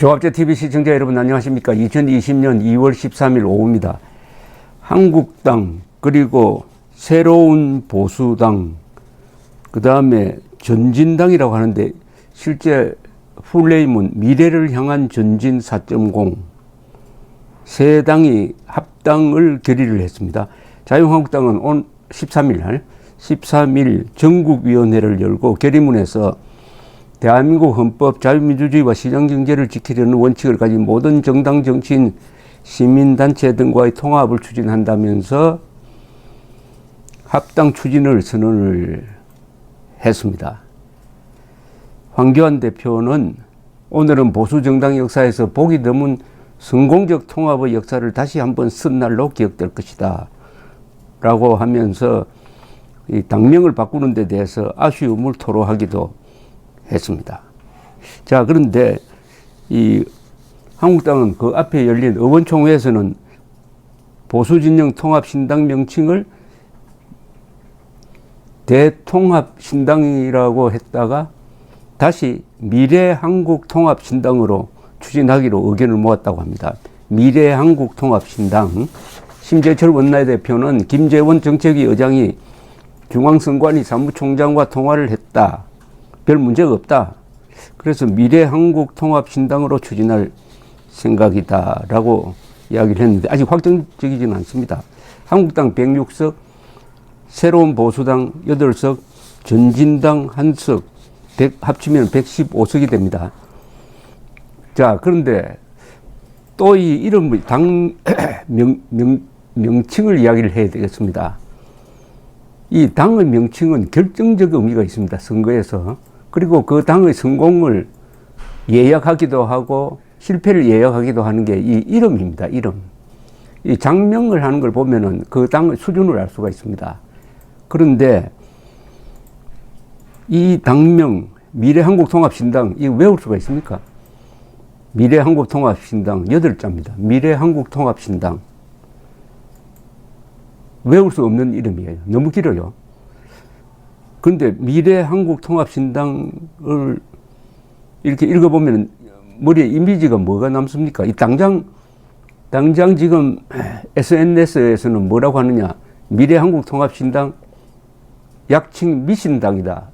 조합제TV 시청자 여러분 안녕하십니까. 2020년 2월 13일 오후입니다. 한국당 그리고 새로운 보수당 그 다음에 전진당이라고 하는데 실제 풀네임은 미래를 향한 전진 4.0 세 당이 합당을 결의를 했습니다. 자유한국당은 오늘 13일 전국위원회를 열고 결의문에서 대한민국 헌법 자유민주주의와 시장경제를 지키려는 원칙을 가진 모든 정당, 정치인, 시민단체 등과의 통합을 추진한다면서 합당 추진을 선언을 했습니다. 황교안 대표는 오늘은 보수정당 역사에서 보기 드문 성공적 통합의 역사를 다시 한번 쓴 날로 기억될 것이다 라고 하면서 이 당명을 바꾸는 데 대해서 아쉬움을 토로하기도 했습니다. 자, 그런데 이 한국당은 그 앞에 열린 의원총회에서는 보수진영 통합신당 명칭을 대통합신당이라고 했다가 다시 미래한국통합신당으로 추진하기로 의견을 모았다고 합니다. 미래한국통합신당. 심재철 원내대표는 김재원 정책위 의장이 중앙선관위 사무총장과 통화를 했다. 별 문제가 없다. 그래서 미래한국통합신당으로 추진할 생각이다 라고 이야기를 했는데 아직 확정적이지는 않습니다. 한국당 106석, 새로운 보수당 8석, 전진당 1석, 합치면 115석이 됩니다. 자, 그런데 또 이 이름 당 명칭을 이야기를 해야 되겠습니다. 이 당의 명칭은 결정적 의미가 있습니다. 선거에서. 그리고 그 당의 성공을 예약하기도 하고 실패를 예약하기도 하는 게 이 이름입니다. 이름. 이 장명을 하는 걸 보면은 그 당의 수준을 알 수가 있습니다. 그런데 이 당명 미래한국통합신당 이거 외울 수가 있습니까? 미래한국통합신당 8자입니다. 미래한국통합신당. 외울 수 없는 이름이에요. 너무 길어요. 그런데 미래한국통합신당을 이렇게 읽어보면 머리에 이미지가 뭐가 남습니까? 이 당장 지금 SNS에서는 뭐라고 하느냐. 미래한국통합신당 약칭 미신당이다.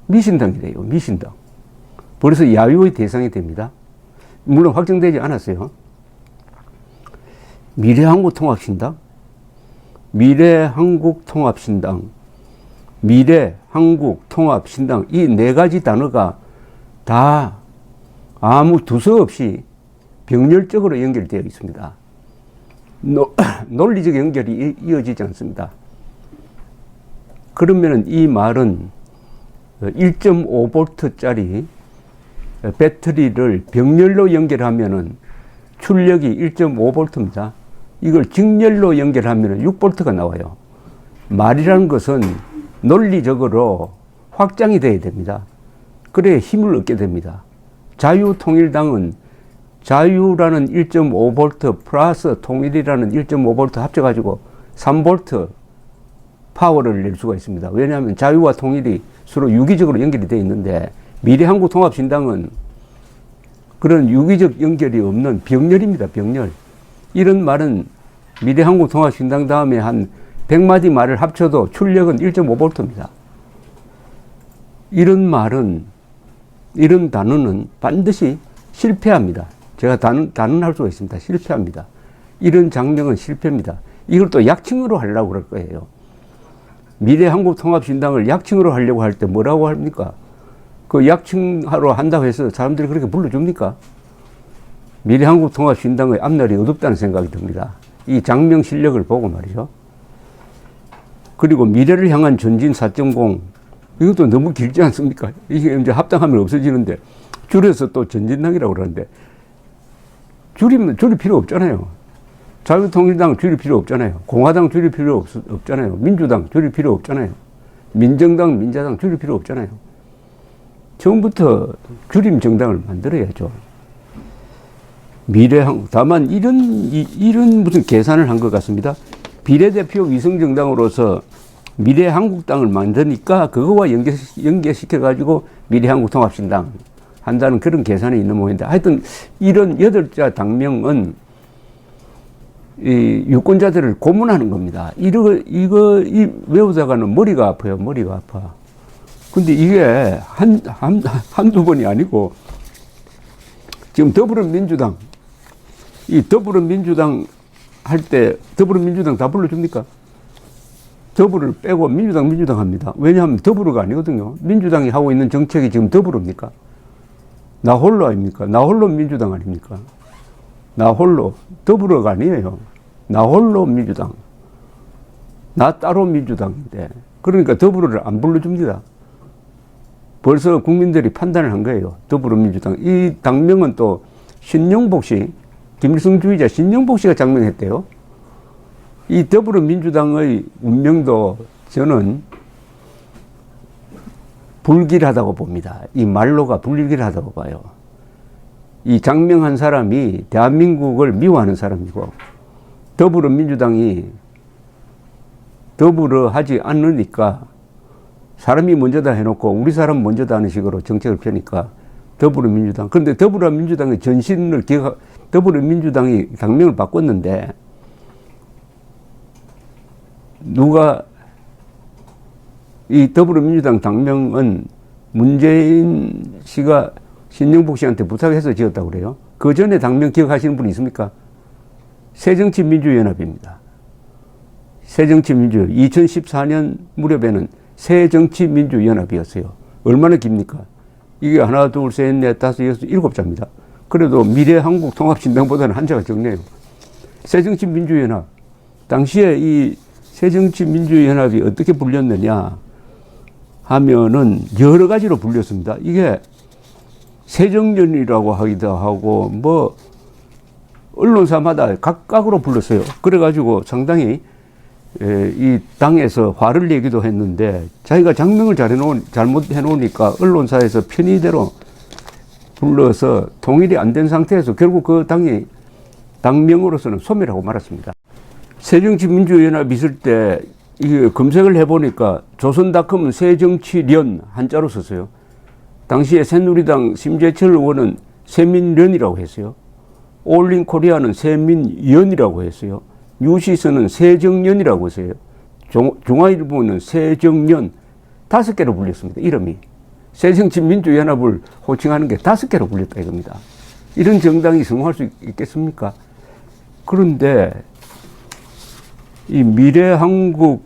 미신당이래요. 미신당. 그래서 야유의 대상이 됩니다. 물론 확정되지 않았어요. 미래한국통합신당? 미래한국통합신당, 미래한국통합신당 이 네 가지 단어가 다 아무 두서없이 병렬적으로 연결되어 있습니다. 논리적 연결이 이어지지 않습니다. 그러면 이 말은 1.5V짜리 배터리를 병렬로 연결하면 출력이 1.5V입니다. 이걸 직렬로 연결하면 6V가 나와요. 말이라는 것은 논리적으로 확장이 돼야 됩니다. 그래야 힘을 얻게 됩니다. 자유통일당은 자유라는 1.5V 플러스 통일이라는 1.5V 합쳐가지고 3V 파워를 낼 수가 있습니다. 왜냐하면 자유와 통일이 서로 유기적으로 연결이 되어 있는데 미래한국통합신당은 그런 유기적 연결이 없는 병렬입니다. 병렬. 이런 말은 미래한국통합신당 다음에 한 100마디 말을 합쳐도 출력은 1.5V입니다. 이런 말은, 이런 단어는 반드시 실패합니다. 제가 단언할 수가 있습니다. 실패합니다. 이런 장명은 실패입니다. 이걸 또 약칭으로 하려고 그럴 거예요. 미래한국통합신당을 약칭으로 하려고 할 때 뭐라고 합니까? 그 약칭하러 한다고 해서 사람들이 그렇게 불러줍니까? 미래한국통합신당의 앞날이 어둡다는 생각이 듭니다. 이 장명 실력을 보고 말이죠. 그리고 미래를 향한 전진 4.0 이것도 너무 길지 않습니까? 이게 이제 합당하면 없어지는데 줄여서 또 전진당이라고 그러는데 줄일 필요 없잖아요. 자유통일당 줄일 필요 없잖아요. 공화당 줄일 필요 없잖아요. 민주당 줄일 필요 없잖아요. 민정당, 민자당 줄일 필요 없잖아요. 처음부터 줄임 정당을 만들어야죠. 다만 이런 무슨 계산을 한 것 같습니다. 비례대표 위성정당으로서 미래한국당을 만드니까 그거와 연계시켜가지고 미래한국통합신당 한다는 그런 계산이 있는 모양인데, 하여튼 이런 8자 당명은 이 유권자들을 고문하는 겁니다. 이 외우다가는 머리가 아파요. 머리가 아파. 근데 이게 한두 번이 아니고, 지금 더불어민주당, 이 더불어민주당 할 때 더불어민주당 다 불러줍니까? 더불어를 빼고 민주당 합니다. 왜냐하면 더불어가 아니거든요. 민주당이 하고 있는 정책이 지금 더불어입니까? 나 홀로 아닙니까? 나 홀로 민주당 아닙니까? 나 홀로. 더불어가 아니에요. 나 홀로 민주당. 나 따로 민주당인데. 그러니까 더불어를 안 불러줍니다. 벌써 국민들이 판단을 한 거예요. 더불어민주당. 이 당명은 또 신용복 씨, 김일성주의자 신용복 씨가 장명했대요. 이 더불어민주당의 운명도 저는 불길하다고 봅니다. 이 말로가 불길하다고 봐요. 이 장명한 사람이 대한민국을 미워하는 사람이고, 더불어민주당이 더불어 하지 않으니까 사람이 먼저다 해놓고 우리 사람 먼저다 하는 식으로 정책을 펴니까 더불어민주당. 그런데 더불어민주당의 전신을 더불어민주당이 당명을 바꿨는데, 누가 이 더불어민주당 당명은 문재인 씨가 신영복 씨한테 부탁해서 지었다고 그래요. 그 전에 당명 기억하시는 분이 있습니까? 새정치민주연합입니다. 새정치민주연합. 2014년 무렵에는 새정치민주연합이었어요. 얼마나 깁니까? 이게 하나, 둘, 셋, 넷, 다섯, 여섯, 7자입니다. 그래도 미래한국통합신당보다는 한자가 적네요. 새정치민주연합. 당시에 이 새정치민주연합이 어떻게 불렸느냐 하면은 여러 가지로 불렸습니다. 이게 새정연이라고 하기도 하고, 뭐, 언론사마다 각각으로 불렀어요. 그래가지고 상당히 이 당에서 화를 내기도 했는데, 자기가 장명을 잘못 해놓으니까 언론사에서 편의대로 불러서 통일이 안 된 상태에서 결국 그 당이 당명으로서는 소멸하고 말았습니다. 새정치민주연합이 있을 때 이게 검색을 해보니까 조선닷컴은 새정치련 한자로 썼어요. 당시에 새누리당 심재철 의원은 새민련이라고 했어요. 올린코리아는 새민연이라고 했어요. 뉴시스는 새정연이라고 했어요. 중앙일보는 새정연. 5개로 불렸습니다. 이름이. 새정치민주연합을 호칭하는 게 5개로 불렸다 이겁니다. 이런 정당이 성공할 수 있겠습니까? 그런데 이 미래한국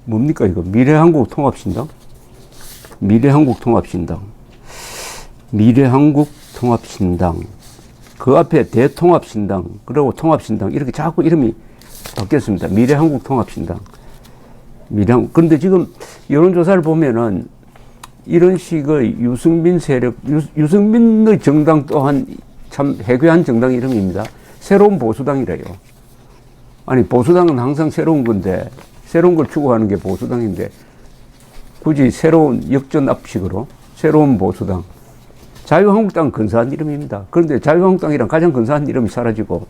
뭡니까 이거? 미래한국통합신당? 미래한국통합신당. 미래한국통합신당. 그 앞에 대통합신당, 그리고 통합신당, 이렇게 자꾸 이름이 바뀌었습니다. 미래한국통합신당. 그런데 지금 여론조사를 보면은 이런 식의 유승민 세력, 유승민의 정당 또한 참 해괴한 정당 이름입니다. 새로운 보수당이래요. 아니, 보수당은 항상 새로운 건데, 새로운 걸 추구하는 게 보수당인데, 굳이 새로운 역전압식으로 새로운 보수당. 자유한국당은 근사한 이름입니다. 그런데 자유한국당이랑 가장 근사한 이름이 사라지고,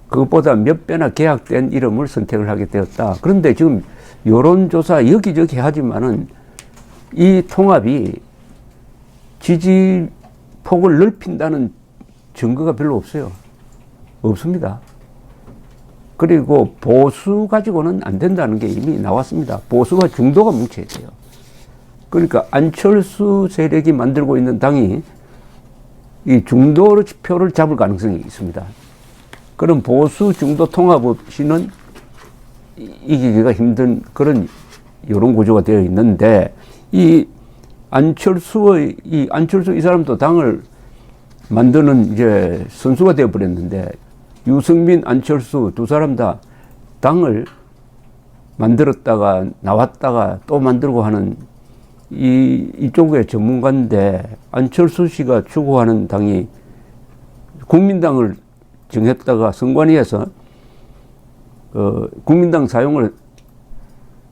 그것보다 몇 배나 계약된 이름을 선택을 하게 되었다. 그런데 지금 여론조사 여기저기 하지만은 이 통합이 지지폭을 넓힌다는 증거가 별로 없어요. 없습니다. 그리고 보수 가지고는 안 된다는 게 이미 나왔습니다. 보수가 중도가 뭉쳐야 돼요. 그러니까 안철수 세력이 만들고 있는 당이 이 중도 표를 잡을 가능성이 있습니다. 그럼 보수 중도 통합 없이는 이기기가 힘든 그런 여론 구조가 되어 있는데, 이 안철수 이 사람도 당을 만드는 이제 선수가 되어 버렸는데, 유승민, 안철수 두 사람 다 당을 만들었다가 나왔다가 또 만들고 하는 이쪽의 전문가인데, 안철수 씨가 추구하는 당이 국민당을 정했다가 선관위에서 국민당 사용을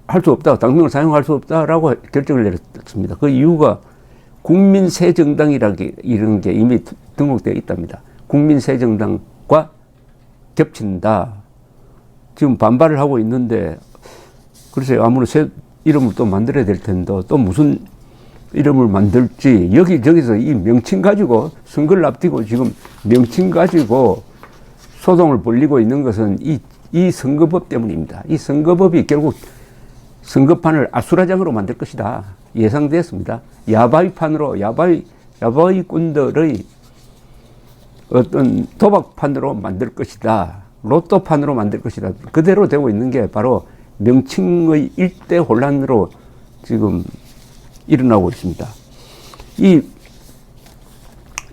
할 수 없다, 당명을 사용할 수 없다라고 결정을 내렸습니다. 그 이유가 국민새정당이라는 게 이런 게 이미 등록되어 있답니다. 국민새정당과 겹친다. 지금 반발을 하고 있는데, 글쎄요, 아무런 새 이름을 또 만들어야 될 텐데, 또 무슨 이름을 만들지, 여기저기서 이 명칭 가지고 선거를 앞두고 지금 명칭 가지고 소동을 벌이고 있는 것은 이 선거법 때문입니다. 이 선거법이 결국 선거판을 아수라장으로 만들 것이다. 예상됐습니다. 야바위판으로, 야바위꾼들의 어떤 도박판으로 만들 것이다. 로또판으로 만들 것이다. 그대로 되고 있는 게 바로 명칭의 일대 혼란으로 지금 일어나고 있습니다. 이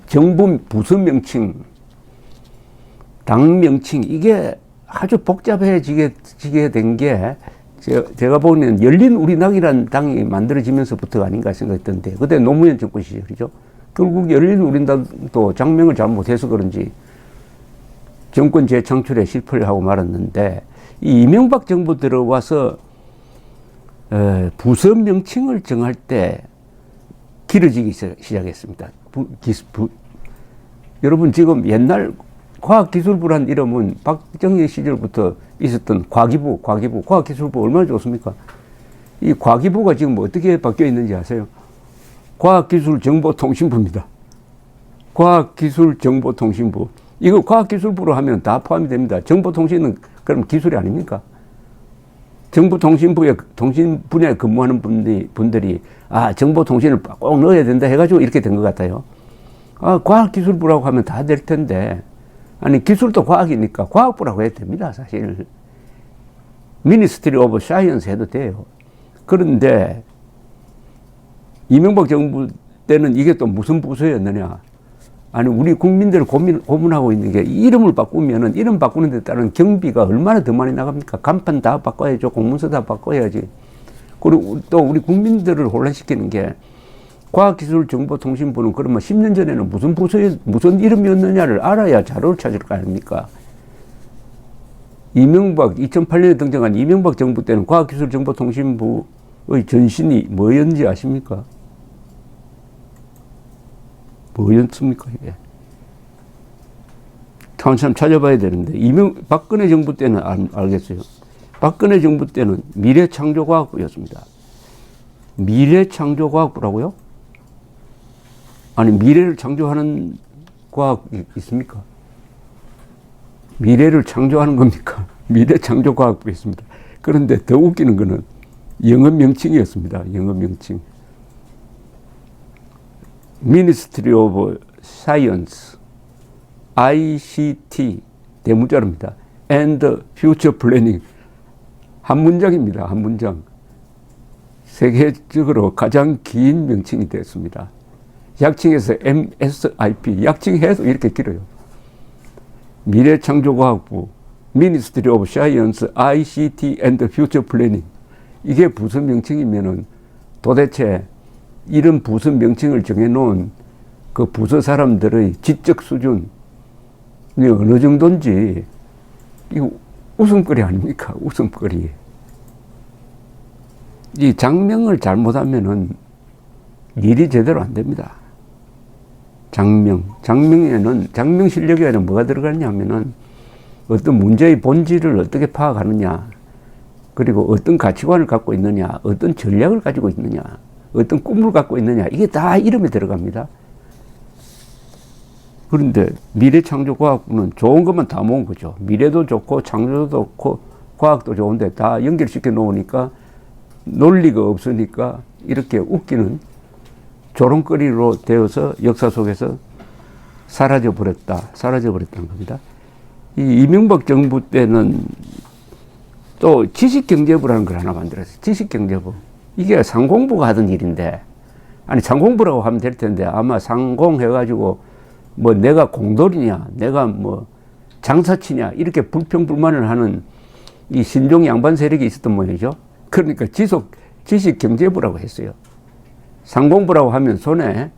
정부 부서 명칭, 당 명칭, 이게 아주 복잡해지게 된 게 제가 보기에는 열린 우리당이라는 당이 만들어지면서부터가 아닌가 생각했던데, 그때 노무현 정권 시절이죠. 결국 열린 우리당도 장명을 잘못해서 그런지 정권 재창출에 실패를 하고 말았는데, 이 이명박 정부 들어와서 부서 명칭을 정할 때 길어지기 시작했습니다. 여러분, 지금 옛날 과학기술부란 이름은 박정희 시절부터 있었던 과학기술부 얼마나 좋습니까? 이 과기부가 지금 어떻게 바뀌어 있는지 아세요? 과학기술정보통신부입니다. 과학기술정보통신부. 이거 과학기술부로 하면 다 포함이 됩니다. 정보통신은 그럼 기술이 아닙니까? 정보통신부에 통신 분야에 근무하는 분들이 정보통신을 꼭 넣어야 된다 해가지고 이렇게 된 것 같아요. 과학기술부라고 하면 다 될 텐데, 아니 기술도 과학이니까 과학부라고 해도 됩니다. 사실 미니스트리 오브 사이언스 해도 돼요. 그런데 이명박 정부 때는 이게 또 무슨 부서였느냐? 아니 우리 국민들을 고문하고 있는 게, 이름을 바꾸면은 이름 바꾸는 데 따른 경비가 얼마나 더 많이 나갑니까? 간판 다 바꿔야죠. 공문서 다 바꿔야지. 그리고 또 우리 국민들을 혼란시키는 게, 과학기술정보통신부는 그러면 10년 전에는 무슨 이름이었느냐를 알아야 자료를 찾을 거 아닙니까? 2008년에 등장한 이명박 정부 때는 과학기술정보통신부의 전신이 뭐였는지 아십니까? 뭐였습니까, 이게? 참 찾아봐야 되는데, 박근혜 정부 때는 알겠어요. 박근혜 정부 때는 미래창조과학부였습니다. 미래창조과학부라고요? 아니, 미래를 창조하는 과학이 있습니까? 미래를 창조하는 겁니까? 미래창조과학부였습니다. 그런데 더 웃기는 거는 영어 명칭이었습니다. 영어 명칭. Ministry of Science, ICT, 대문자로입니다. And Future Planning. 한 문장입니다. 한 문장. 세계적으로 가장 긴 명칭이 됐습니다. 약칭해서 MSIP, 약칭해서 이렇게 길어요. 미래창조과학부, Ministry of Science, ICT and Future Planning. 이게 부서 명칭이면은 도대체 이런 부서 명칭을 정해놓은 그 부서 사람들의 지적 수준이 어느 정도인지, 이거 웃음거리 아닙니까? 웃음거리. 이 장명을 잘못하면은 일이 제대로 안 됩니다. 장명에는, 장명 실력에는 뭐가 들어가느냐 하면은 어떤 문제의 본질을 어떻게 파악하느냐, 그리고 어떤 가치관을 갖고 있느냐, 어떤 전략을 가지고 있느냐, 어떤 꿈을 갖고 있느냐, 이게 다 이름에 들어갑니다. 그런데 미래창조과학부는 좋은 것만 다 모은 거죠. 미래도 좋고 창조도 좋고 과학도 좋은데 다 연결시켜 놓으니까 논리가 없으니까 이렇게 웃기는 조롱거리로 되어서 역사 속에서 사라져버렸다는 겁니다. 이 이명박 정부 때는 또 지식경제부라는 걸 하나 만들었어요. 지식경제부. 이게 상공부가 하던 일인데, 아니 상공부라고 하면 될 텐데 아마 상공해가지고 뭐 내가 공돌이냐, 내가 뭐 장사치냐, 이렇게 불평불만을 하는 이 신종 양반 세력이 있었던 모양이죠. 그러니까 지식경제부라고 했어요. 상공부라고 하면 손에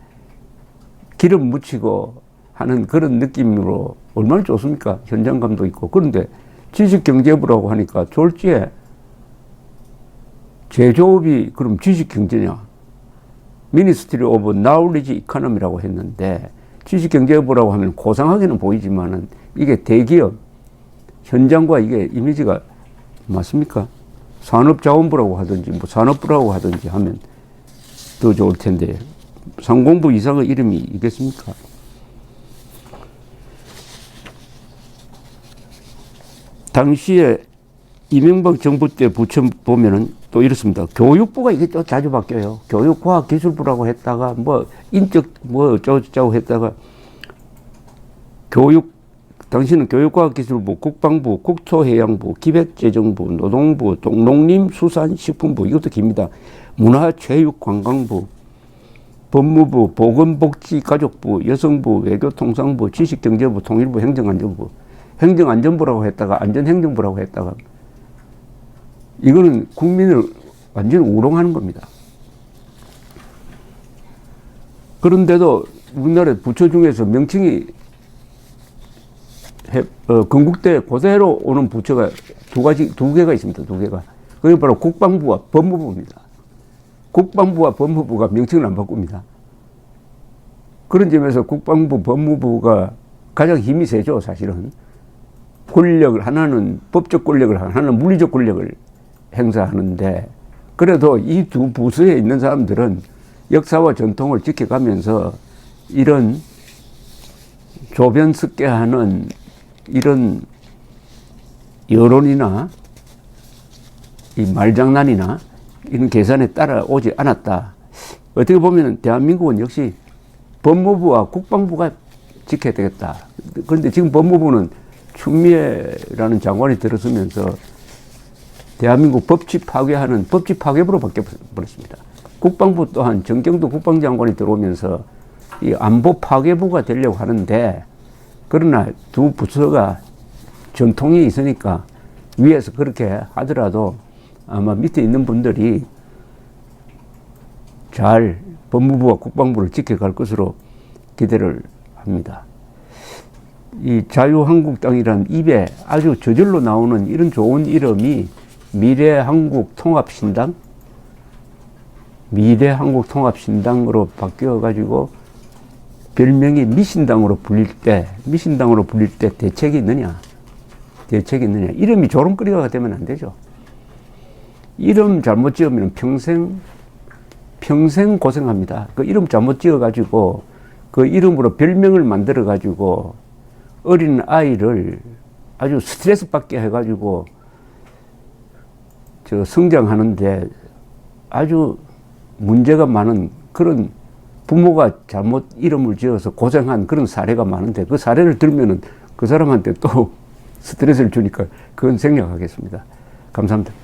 기름 묻히고 하는 그런 느낌으로 얼마나 좋습니까? 현장감도 있고. 그런데 지식경제부라고 하니까 졸지에 제조업이 그럼 지식경제냐? Ministry of Knowledge Economy라고 했는데, 지식경제부라고 하면 고상하게는 보이지만은 이게 대기업, 현장과 이게 이미지가 맞습니까? 산업자원부라고 하든지 뭐 산업부라고 하든지 하면 더 좋을 텐데 상공부 이사가 이름이 있겠습니까? 당시에 이명박 정부 때 부처 보면은 또 이렇습니다. 교육부가 이게 또 자주 바뀌어요. 교육과학기술부라고 했다가 뭐 인적 뭐 어쩌고저쩌고 했다가 당시는 교육과학기술부, 국방부, 국토해양부, 기획재정부, 노동부, 농림수산식품부, 이것도 깁니다. 문화체육관광부, 법무부, 보건복지가족부, 여성부, 외교통상부, 지식경제부, 통일부, 행정안전부. 행정안전부라고 했다가 안전행정부라고 했다가 이거는 국민을 완전히 우롱하는 겁니다. 그런데도 우리나라 부처 중에서 명칭이 건국대 고대로 오는 부처가 두 개가 있습니다. 두 개가. 그게 바로 국방부와 법무부입니다. 국방부와 법무부가 명칭을 안 바꿉니다. 그런 점에서 국방부, 법무부가 가장 힘이 세죠, 사실은. 권력을, 하나는 법적 권력을, 하나는 물리적 권력을 행사하는데, 그래도 이 두 부서에 있는 사람들은 역사와 전통을 지켜가면서 이런 조변습계하는 이런 여론이나 이 말장난이나 이런 계산에 따라오지 않았다. 어떻게 보면 대한민국은 역시 법무부와 국방부가 지켜야 되겠다. 그런데 지금 법무부는 추미애라는 장관이 들어서면서 대한민국 법치 파괴하는 법치 파괴부로 바뀌어버렸습니다. 국방부 또한 정경도 국방장관이 들어오면서 이 안보 파괴부가 되려고 하는데, 그러나 두 부서가 전통이 있으니까 위에서 그렇게 하더라도 아마 밑에 있는 분들이 잘 법무부와 국방부를 지켜갈 것으로 기대를 합니다. 이 자유한국당이란 입에 아주 저절로 나오는 이런 좋은 이름이 미래한국통합신당? 미래한국통합신당으로 바뀌어가지고 별명이 미신당으로 불릴 때 대책이 있느냐? 대책이 있느냐? 이름이 조롱거리가 되면 안 되죠. 이름 잘못 지으면 평생 고생합니다. 그 이름 잘못 지어가지고 그 이름으로 별명을 만들어가지고 어린 아이를 아주 스트레스 받게 해가지고 성장하는데 아주 문제가 많은 그런 부모가 잘못 이름을 지어서 고생한 그런 사례가 많은데, 그 사례를 들면은 그 사람한테 또 스트레스를 주니까 그건 생략하겠습니다. 감사합니다.